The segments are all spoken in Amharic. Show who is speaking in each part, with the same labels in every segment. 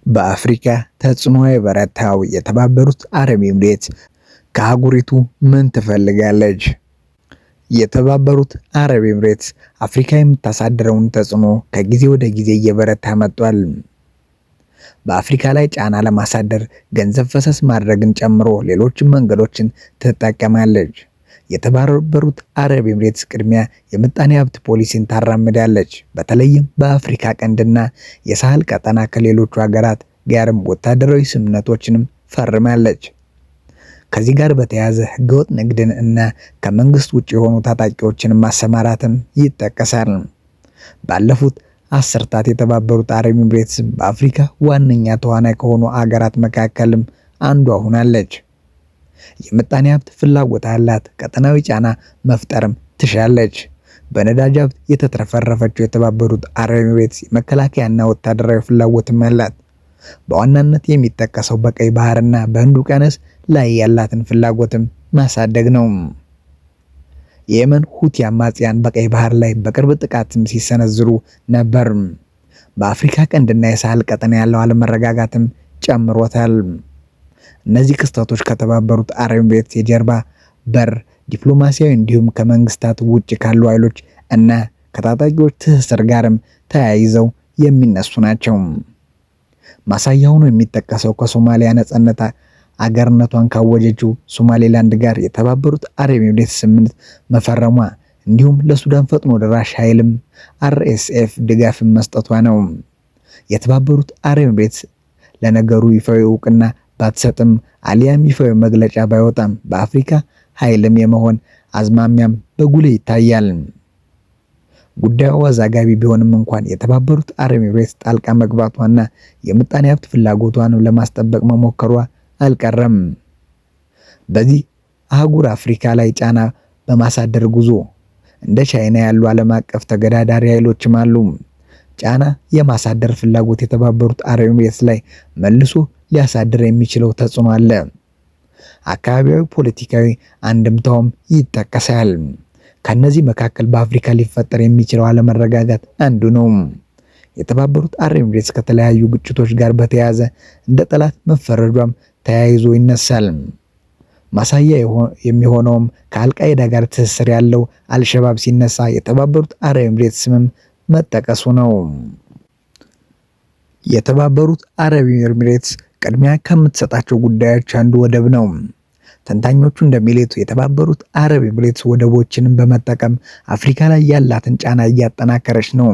Speaker 1: በአፍሪካ ተጽዕኖ የበረታው የተባበሩት አረብ ኤሚሬትስ ከአህጉሪቱ ምን ትፈልጋለች? የተባበሩት አረብ ኤሚሬትስ አፍሪካ የምታሳድረውን ተጽዕኖ ከጊዜ ወደ ጊዜ እየበረታ መጥቷል። በአፍሪካ ላይ ጫና ለማሳደር ገንዘብ ፈሰስ ማድረግን ጨምሮ ሌሎችም መንገዶችን ትጠቀማለች። የተባበሩት አረብ ኤሚሬትስ ቅድሚያ የምጣኔ ሀብት ፖሊሲን ታራምዳለች። በተለይም በአፍሪካ ቀንድና የሳህል ቀጠና ከሌሎቹ ሀገራት ጋርም ወታደራዊ ስምምነቶችንም ፈርማለች። ከዚህ ጋር በተያያዘ ህገወጥ ንግድን እና ከመንግስት ውጭ የሆኑ ታጣቂዎችን ማሰማራትም ይጠቀሳል። ባለፉት አስርታት የተባበሩት አረብ ኤሚሬትስ በአፍሪካ ዋነኛ ተዋናይ ከሆኑ አገራት መካከልም አንዷ ሆናለች። የምጣኔ ሀብት ፍላጎት አላት። ቀጠናዊ ጫና መፍጠርም ትሻለች። በነዳጅ ሀብት የተትረፈረፈችው የተባበሩት አረብ ኤሚሬትስ የመከላከያና ወታደራዊ ፍላጎትም አላት። በዋናነት የሚጠቀሰው በቀይ ባህርና በህንድ ውቅያኖስ ላይ ያላትን ፍላጎትም ማሳደግ ነው። የየመን ሁቲ አማጽያን በቀይ ባህር ላይ በቅርብ ጥቃትም ሲሰነዝሩ ነበር። በአፍሪካ ቀንድና የሳህል ቀጠና ያለው አለመረጋጋትም ጨምሮታል። እነዚህ ክስተቶች ከተባበሩት አረብ ኤሚሬትስ የጀርባ በር ዲፕሎማሲያዊ እንዲሁም ከመንግስታት ውጭ ካሉ ኃይሎች እና ከታጣቂዎች ትስስር ጋርም ተያይዘው የሚነሱ ናቸው። ማሳያ ሆኖ የሚጠቀሰው ከሶማሊያ ነጻነት አገርነቷን ካወጀችው ሶማሌላንድ ጋር የተባበሩት አረብ ኤሚሬትስ ስምምነት መፈረሟ እንዲሁም ለሱዳን ፈጥኖ ደራሽ ኃይልም RSF ድጋፍን መስጠቷ ነው። የተባበሩት አረብ ኤሚሬትስ ለነገሩ ይፋዊ እውቅና ባትሰጥም አሊያም ይፋዊ መግለጫ ባይወጣም በአፍሪካ ኃይልም የመሆን አዝማሚያም በጉልህ ይታያል። ጉዳዩ አወዛጋቢ ቢሆንም እንኳን የተባበሩት አረብ ኤሚሬትስ ጣልቃ መግባቷና የምጣኔ ሀብት ፍላጎቷን ለማስጠበቅ መሞከሯ አልቀረም። በዚህ አህጉር አፍሪካ ላይ ጫና በማሳደር ጉዞ እንደ ቻይና ያሉ ዓለም አቀፍ ተገዳዳሪ ኃይሎችም አሉ። ጫና የማሳደር ፍላጎት የተባበሩት አረብ ኤሚሬትስ ላይ መልሶ ሊያሳድር የሚችለው ተጽዕኖ አለ። አካባቢያዊ ፖለቲካዊ አንድምታውም ይጠቀሳል። ከነዚህ መካከል በአፍሪካ ሊፈጠር የሚችለው አለመረጋጋት አንዱ ነው። የተባበሩት አረብ ኤሚሬትስ ከተለያዩ ግጭቶች ጋር በተያያዘ እንደ ጠላት መፈረጇም ተያይዞ ይነሳል። ማሳያ የሚሆነውም ከአልቃይዳ ጋር ትስስር ያለው አልሸባብ ሲነሳ የተባበሩት አረብ ኤሚሬትስ ስምም መጠቀሱ ነው። የተባበሩት አረብ ኤሚሬትስ ቅድሚያ ከምትሰጣቸው ጉዳዮች አንዱ ወደብ ነው። ተንታኞቹ እንደሚሉት የተባበሩት አረብ ኤሚሬትስ ወደቦችንም በመጠቀም አፍሪካ ላይ ያላትን ጫና እያጠናከረች ነው።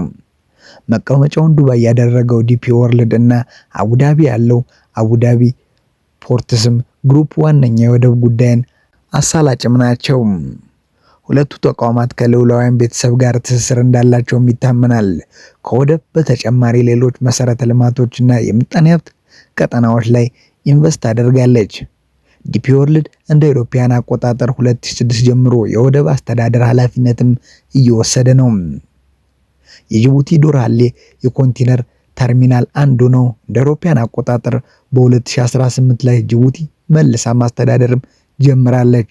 Speaker 1: መቀመጫውን ዱባይ ያደረገው ዲፒ ወርልድ እና አቡዳቢ ያለው አቡዳቢ ፖርትስም ግሩፕ ዋነኛ የወደብ ጉዳይን አሳላጭም ናቸው። ሁለቱ ተቋማት ከልዑላውያን ቤተሰብ ጋር ትስስር እንዳላቸውም ይታመናል። ከወደብ በተጨማሪ ሌሎች መሰረተ ልማቶችና የምጣኔ ሀብት ቀጠናዎች ላይ ኢንቨስት አድርጋለች። ዲፒ ወርልድ እንደ አውሮፓውያን አቆጣጠር 2006 ጀምሮ የወደብ አስተዳደር ኃላፊነትም እየወሰደ ነው። የጅቡቲ ዶራሌ የኮንቴነር ተርሚናል አንዱ ነው። እንደ አውሮፓውያን አቆጣጠር በ2018 ላይ ጅቡቲ መልሳ ማስተዳደርም ጀምራለች።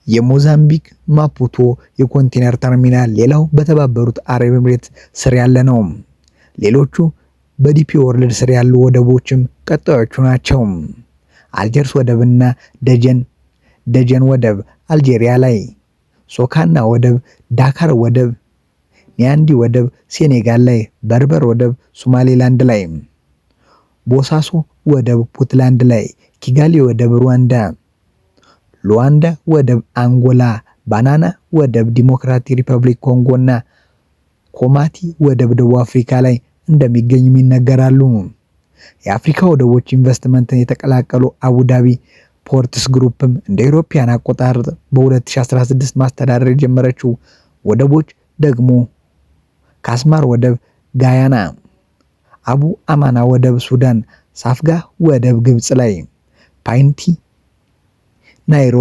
Speaker 1: የሞዛምቢክ ማፑቶ የኮንቴነር ተርሚናል ሌላው በተባበሩት አረብ ኤሚሬትስ ስር ያለ ነው። ሌሎቹ በዲፒ ወርልድ ስር ያሉ ወደቦችም ቀጣዮቹ ናቸው። አልጀርስ ወደብና ደጀን ወደብ አልጄሪያ ላይ፣ ሶካና ወደብ ዳካር ወደብ፣ ኒያንዲ ወደብ ሴኔጋል ላይ፣ በርበር ወደብ ሶማሌላንድ ላይ፣ ቦሳሶ ወደብ ፑንትላንድ ላይ፣ ኪጋሊ ወደብ ሩዋንዳ፣ ሉዋንዳ ወደብ አንጎላ፣ ባናና ወደብ ዲሞክራቲክ ሪፐብሊክ ኮንጎና ኮማቲ ወደብ ደቡብ አፍሪካ ላይ እንደሚገኙም ይነገራሉ። የአፍሪካ ወደቦች ኢንቨስትመንትን የተቀላቀሉ አቡዳቢ ፖርትስ ግሩፕም እንደ አውሮፓውያን አቆጣጠር በ2016 ማስተዳደር የጀመረችው ወደቦች ደግሞ ካስማር ወደብ ጋያና፣ አቡ አማና ወደብ ሱዳን፣ ሳፍጋ ወደብ ግብጽ ላይ፣ ፓይንቲ ናይሮ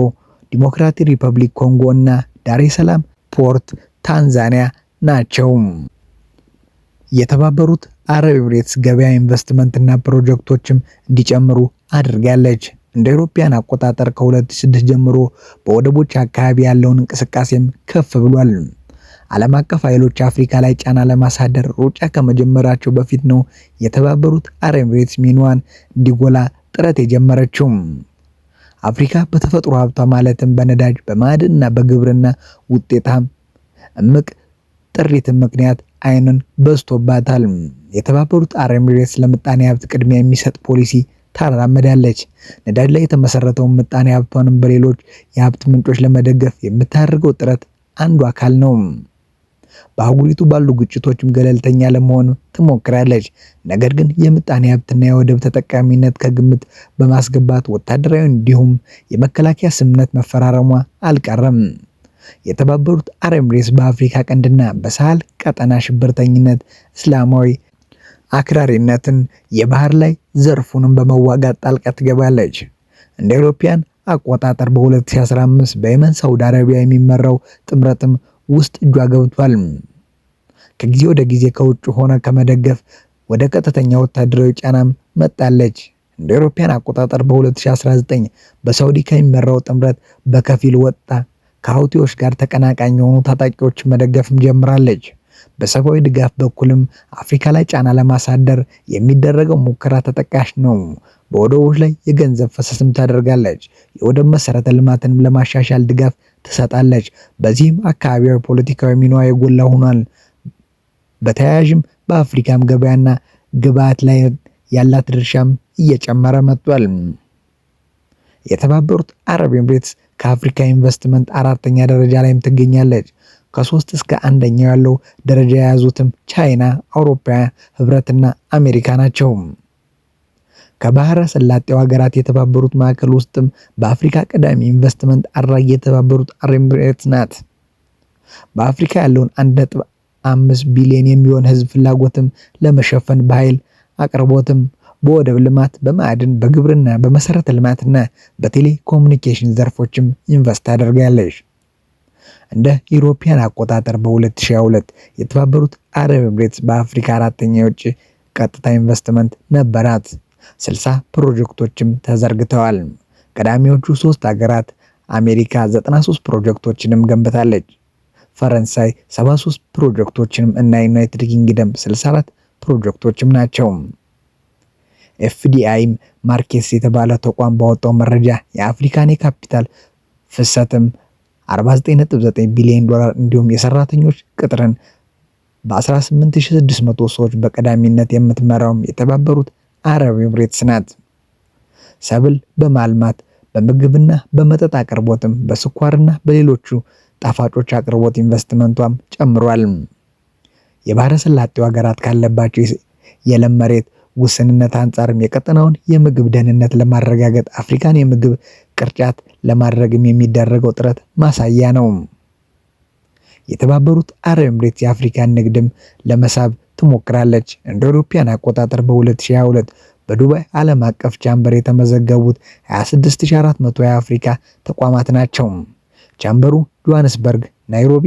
Speaker 1: ዲሞክራቲክ ሪፐብሊክ ኮንጎ እና ዳሬ ሰላም ፖርት ታንዛኒያ ናቸው። የተባበሩት አረብ ኤሚሬትስ ገበያ ኢንቨስትመንትና ፕሮጀክቶችም እንዲጨምሩ አድርጋለች። እንደ አውሮፓውያን አቆጣጠር ከ2006 ጀምሮ በወደቦች አካባቢ ያለውን እንቅስቃሴም ከፍ ብሏል። ዓለም አቀፍ ኃይሎች አፍሪካ ላይ ጫና ለማሳደር ሩጫ ከመጀመራቸው በፊት ነው የተባበሩት አረብ ኤሚሬትስ ሚናዋን እንዲጎላ ጥረት የጀመረችው። አፍሪካ በተፈጥሮ ሀብቷ ማለትም በነዳጅ፣ በማዕድንና በግብርና ውጤታም እምቅ ጥሪት ምክንያት አይንን በዝቶባታል። የተባበሩት አረብ ኤሚሬትስ ለምጣኔ ሀብት ቅድሚያ የሚሰጥ ፖሊሲ ታራምዳለች። ነዳጅ ላይ የተመሰረተውን ምጣኔ ሀብቷንም በሌሎች የሀብት ምንጮች ለመደገፍ የምታደርገው ጥረት አንዱ አካል ነው። በአህጉሪቱ ባሉ ግጭቶችም ገለልተኛ ለመሆን ትሞክራለች። ነገር ግን የምጣኔ ሀብትና የወደብ ተጠቃሚነት ከግምት በማስገባት ወታደራዊ እንዲሁም የመከላከያ ስምምነት መፈራረሟ አልቀረም። የተባበሩት አረብ ኤሚሬትስ በአፍሪካ ቀንድና በሳህል ቀጠና ሽብርተኝነት፣ እስላማዊ አክራሪነትን፣ የባህር ላይ ዘርፉንም በመዋጋት ጣልቃ ትገባለች። እንደ አውሮፓውያን አቆጣጠር በ2015 በየመን ሳውዲ አረቢያ የሚመራው ጥምረትም ውስጥ እጇ ገብቷል። ከጊዜ ወደ ጊዜ ከውጭ ሆነ ከመደገፍ ወደ ቀጥተኛ ወታደራዊ ጫናም መጣለች። እንደ አውሮፓውያን አቆጣጠር በ2019 በሳውዲ ከሚመራው ጥምረት በከፊል ወጣ ከሁቲዎች ጋር ተቀናቃኝ የሆኑ ታጣቂዎች መደገፍም ጀምራለች። በሰብአዊ ድጋፍ በኩልም አፍሪካ ላይ ጫና ለማሳደር የሚደረገው ሙከራ ተጠቃሽ ነው። በወደቦች ላይ የገንዘብ ፈሰስም ታደርጋለች። የወደብ መሰረተ ልማትን ለማሻሻል ድጋፍ ትሰጣለች። በዚህም አካባቢያዊ ፖለቲካዊ ሚናዋ የጎላ ሆኗል። በተያያዥም በአፍሪካም ገበያና ግብዓት ላይ ያላት ድርሻም እየጨመረ መጥቷል። የተባበሩት አረብ ኤሚሬትስ ከአፍሪካ ኢንቨስትመንት አራተኛ ደረጃ ላይም ትገኛለች። ከ3 እስከ 1ኛው ያለው ደረጃ የያዙትም ቻይና፣ አውሮፓ ህብረትና አሜሪካ ናቸው። ከባህረ ሰላጤው ሀገራት የተባበሩት ማዕከል ውስጥም በአፍሪካ ቀዳሚ ኢንቨስትመንት አድራጊ የተባበሩት አረብ ኤሚሬትስ ናት። በአፍሪካ ያለውን 1.5 ቢሊዮን የሚሆን ህዝብ ፍላጎትም ለመሸፈን በኃይል አቅርቦትም፣ በወደብ ልማት፣ በማዕድን፣ በግብርና፣ በመሰረተ ልማትና በቴሌኮሙኒኬሽን ዘርፎችም ኢንቨስት ታደርጋለች። እንደ ኢሮፒያን አቆጣጠር በ2022 የተባበሩት አረብ ኤሚሬትስ በአፍሪካ አራተኛ የውጭ ቀጥታ ኢንቨስትመንት ነበራት። 60 ፕሮጀክቶችም ተዘርግተዋል። ቀዳሚዎቹ 3 ሀገራት አሜሪካ 93 ፕሮጀክቶችንም ገንብታለች። ፈረንሳይ 73 ፕሮጀክቶችንም እና ዩናይትድ ኪንግደም 64 ፕሮጀክቶችም ናቸው። ኤፍዲአይ ማርኬትስ የተባለ ተቋም ባወጣው መረጃ የአፍሪካን የካፒታል ፍሰትም 49.9 ቢሊዮን ዶላር እንዲሁም የሰራተኞች ቅጥርን በ18600 ሰዎች በቀዳሚነት የምትመራው የተባበሩት አረብ ኤሚሬትስ ናት። ሰብል በማልማት በምግብና በመጠጥ አቅርቦትም በስኳርና በሌሎቹ ጣፋጮች አቅርቦት ኢንቨስትመንቷም ጨምሯል። የባህረ ሰላጤው ሀገራት ካለባቸው የለም መሬት ውስንነት አንጻርም የቀጠናውን የምግብ ደህንነት ለማረጋገጥ አፍሪካን የምግብ ቅርጫት ለማድረግም የሚደረገው ጥረት ማሳያ ነው። የተባበሩት አረብ ኤሚሬትስ የአፍሪካን ንግድም ለመሳብ ትሞክራለች። እንደ አውሮፓውያን አቆጣጠር በ2022 በዱባይ ዓለም አቀፍ ቻምበር የተመዘገቡት 26400 የአፍሪካ ተቋማት ናቸው። ቻምበሩ ጆሃንስበርግ፣ ናይሮቢ፣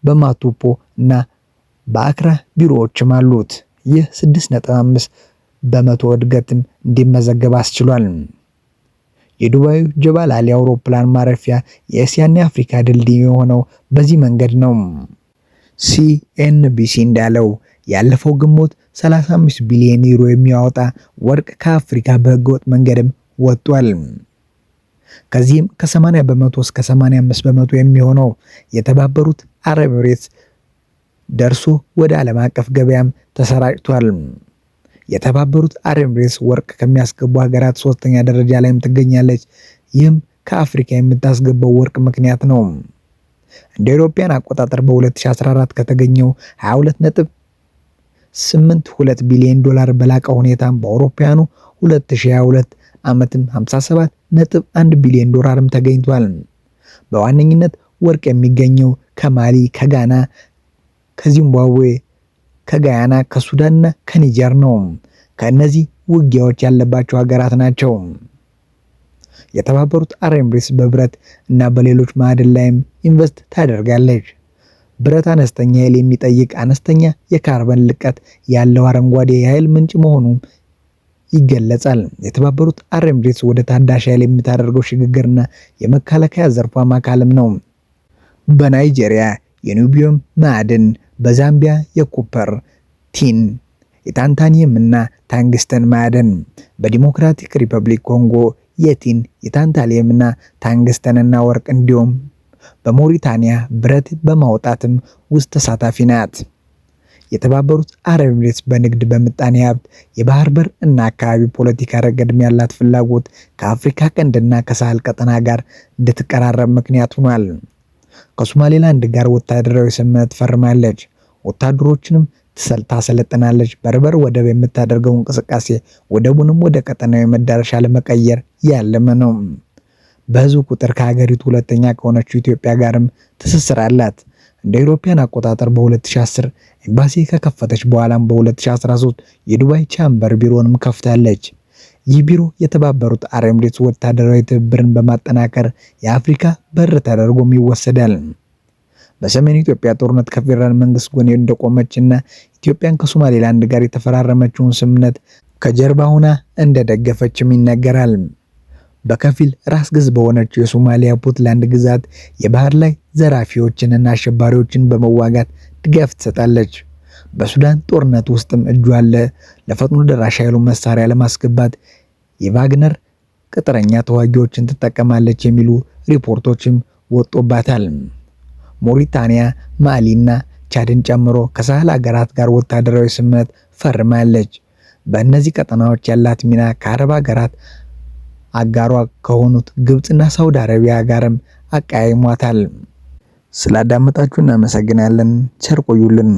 Speaker 1: በማቱፖ እና በአክራ ቢሮዎችም አሉት። ይህ 6.5% እድገትም እንዲመዘገብ አስችሏል። የዱባዩ ጀባል አሊ አውሮፕላን ማረፊያ የእስያና የአፍሪካ ድልድይ የሆነው በዚህ መንገድ ነው። ሲኤንቢሲ እንዳለው ያለፈው ግንቦት 35 ቢሊዮን ዩሮ የሚያወጣ ወርቅ ከአፍሪካ በህገወጥ መንገድም ወጥቷል። ከዚህም ከ80% እስከ 85% የሚሆነው የተባበሩት አረብ ኤሚሬትስ ደርሶ ወደ ዓለም አቀፍ ገበያም ተሰራጭቷል። የተባበሩት አረብ ኤሚሬትስ ወርቅ ከሚያስገቡ ሀገራት 3ኛ ደረጃ ላይም ትገኛለች። ይህም ከአፍሪካ የምታስገባው ወርቅ ምክንያት ነው። እንደ አውሮፓውያን አቆጣጠር በ2014 ከተገኘው 22.82 ቢሊዮን ዶላር በላቀ ሁኔታም በአውሮፓውያኑ 2022 ዓመትም 57.1 ቢሊዮን ዶላርም ተገኝቷል። በዋነኝነት ወርቅ የሚገኘው ከማሊ፣ ከጋና፣ ከዚምባብዌ፣ ከጋያና፣ ከሱዳንና ከኒጀር ነው። ከእነዚህ ውጊያዎች ያለባቸው ሀገራት ናቸው። የተባበሩት አረብ ኤሚሬትስ በብረት እና በሌሎች ማዕድን ላይም ኢንቨስት ታደርጋለች። ብረት አነስተኛ ኃይል የሚጠይቅ አነስተኛ የካርበን ልቀት ያለው አረንጓዴ የኃይል ምንጭ መሆኑ ይገለጻል። የተባበሩት አረብ ኤሚሬትስ ወደ ታዳሽ ኃይል የምታደርገው ሽግግርና የመከላከያ ዘርፏ አካልም ነው። በናይጄሪያ የኑቢየም ማዕድን፣ በዛምቢያ የኮፐር፣ ቲን፣ የታንታኒየም እና ታንግስተን ማዕድን፣ በዲሞክራቲክ ሪፐብሊክ ኮንጎ የቲን፣ የታንታሊየም እና ታንግስተንና ወርቅ እንዲሁም በሞሪታኒያ ብረት በማውጣትም ውስጥ ተሳታፊ ናት። የተባበሩት አረብ ኤሚሬትስ በንግድ፣ በምጣኔ ሀብት፣ የባህር በር እና አካባቢ ፖለቲካ ረገድም ያላት ፍላጎት ከአፍሪካ ቀንድና ከሳህል ቀጠና ጋር እንድትቀራረብ ምክንያት ሆኗል። ከሶማሌላንድ ጋር ወታደራዊ ስምምነት ፈርማለች። ወታደሮችንም ታሰለጥናለች። በርበር ወደብ የምታደርገው እንቅስቃሴ ወደቡንም ወደ ቀጠናዊ መዳረሻ ለመቀየር ያለመ ነው። በህዝብ ቁጥር ከሀገሪቱ ሁለተኛ ከሆነችው ኢትዮጵያ ጋርም ትስስር አላት። እንደ አውሮፓውያን አቆጣጠር በ2010 ኤምባሲ ከከፈተች በኋላም በ2013 የዱባይ ቻምበር ቢሮንም ከፍታለች። ይህ ቢሮ የተባበሩት አረብ ኤሚሬትስ ወታደራዊ ትብብርን በማጠናከር የአፍሪካ በር ተደርጎም ይወሰዳል። በሰሜን ኢትዮጵያ ጦርነት ከፌደራል መንግስት ጎን እንደቆመችና ኢትዮጵያን ከሶማሌላንድ ጋር የተፈራረመችውን ስምምነት ከጀርባ ሆና እንደደገፈችም ይነገራል። በከፊል ራስ ገዝ በሆነችው የሶማሊያ ፑንትላንድ ግዛት የባህር ላይ ዘራፊዎችንና አሸባሪዎችን በመዋጋት ድጋፍ ትሰጣለች። በሱዳን ጦርነት ውስጥም እጇ አለ። ለፈጥኖ ደራሽ ኃይሉ መሳሪያ ለማስገባት የቫግነር ቅጥረኛ ተዋጊዎችን ትጠቀማለች የሚሉ ሪፖርቶችም ወጦባታል። ሞሪታኒያ፣ ማሊና ቻድን ጨምሮ ከሳህል ሀገራት ጋር ወታደራዊ ስምምነት ፈርማለች። በእነዚህ ቀጠናዎች ያላት ሚና ከአረብ ሀገራት አጋሯ ከሆኑት ግብጽና ሳውዲ አረቢያ ጋርም አቀያይሟታል። ስላዳመጣችሁ እናመሰግናለን። ቸር ቆዩልን።